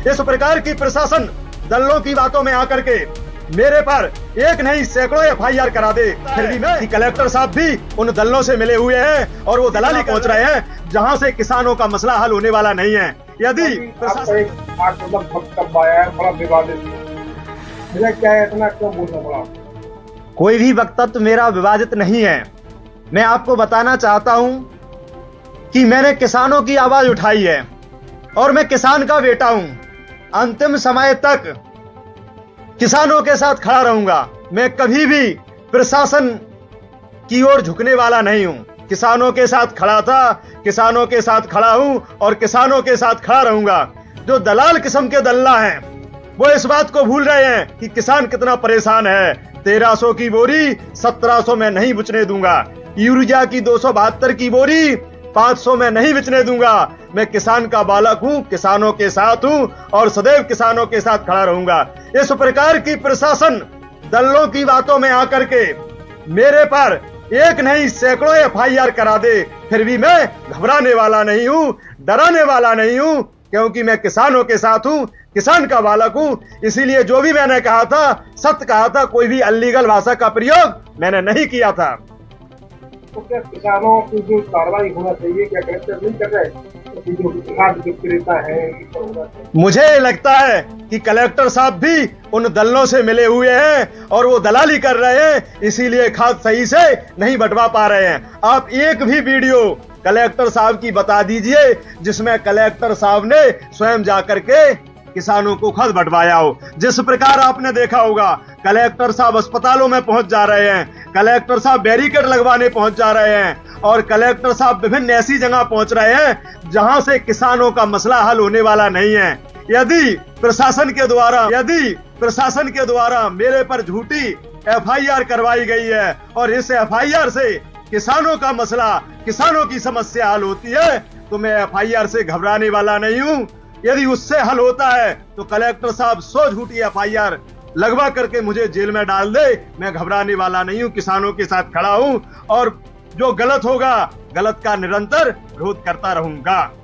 इस प्रकार की प्रशासन दलों की बातों में आकर के मेरे पर एक नहीं सैकड़ों FIR करा दे, फिर भी मैं कलेक्टर साहब भी उन दलों से मिले हुए हैं और वो दलाली पहुंच रहे हैं जहां से किसानों का मसला हल होने वाला नहीं है। यदि प्रशासन बड़ा विवादित क्या है, इतना क्यों बोलना पड़ा? कोई भी वक्तव्य मेरा विवादित नहीं है। मैं आपको बताना चाहता हूं कि मैंने किसानों की आवाज उठाई है और मैं किसान का बेटा हूं। अंतिम समय तक किसानों के साथ खड़ा रहूंगा। मैं कभी भी प्रशासन की ओर झुकने वाला नहीं हूं। किसानों के साथ खड़ा था, किसानों के साथ खड़ा हूं और किसानों के साथ खड़ा रहूंगा। जो दलाल किस्म के दल्ला हैं वो इस बात को भूल रहे हैं कि किसान कितना परेशान है। 1300 की बोरी 1700 में नहीं बेचने दूंगा। यूरिया की 272 की बोरी 500 में नहीं बेचने दूंगा। मैं किसान का बालक हूं, किसानों के साथ हूं और सदैव किसानों के साथ खड़ा रहूंगा। इस प्रकार की प्रशासन दलों की बातों में आकर के मेरे पर एक नहीं सैकड़ों FIR करा दे, फिर भी मैं घबराने वाला नहीं हूं, डराने वाला नहीं हूं, क्योंकि मैं किसानों के साथ हूं, किसान का बालक हूं। इसीलिए जो भी मैंने कहा था सत्य कहा था, कोई भी अनलीगल भाषा का प्रयोग मैंने नहीं किया था। तो क्या किसानों की जो कार्रवाई होना चाहिए, क्या कलेक्टर नहीं कर रहे? तो जो खाद विक्रेता है, मुझे लगता है कि कलेक्टर साहब भी उन दलों से मिले हुए हैं और वो दलाली कर रहे हैं, इसीलिए खाद सही से नहीं बंटवा पा रहे हैं। आप एक भी वीडियो कलेक्टर साहब की बता दीजिए जिसमें कलेक्टर साहब ने स्वयं जाकर के किसानों को खाद बंटवाया हो। जिस प्रकार आपने देखा होगा कलेक्टर साहब अस्पतालों में पहुंच जा रहे हैं, कलेक्टर साहब बैरिकेड लगवाने पहुंच जा रहे हैं और कलेक्टर साहब विभिन्न ऐसी जगह पहुंच रहे हैं जहां से किसानों का मसला हल होने वाला नहीं है। यदि प्रशासन के द्वारा मेरे पर झूठी FIR करवाई गई है और इस FIR से किसानों का मसला, किसानों की समस्या हल होती है, तो मैं FIR से घबराने वाला नहीं हूं। यदि उससे हल होता है तो कलेक्टर साहब 100 झूठी FIR लगवा करके मुझे जेल में डाल दे, मैं घबराने वाला नहीं हूं। किसानों के साथ खड़ा हूं और जो गलत होगा, गलत का निरंतर विरोध करता रहूंगा।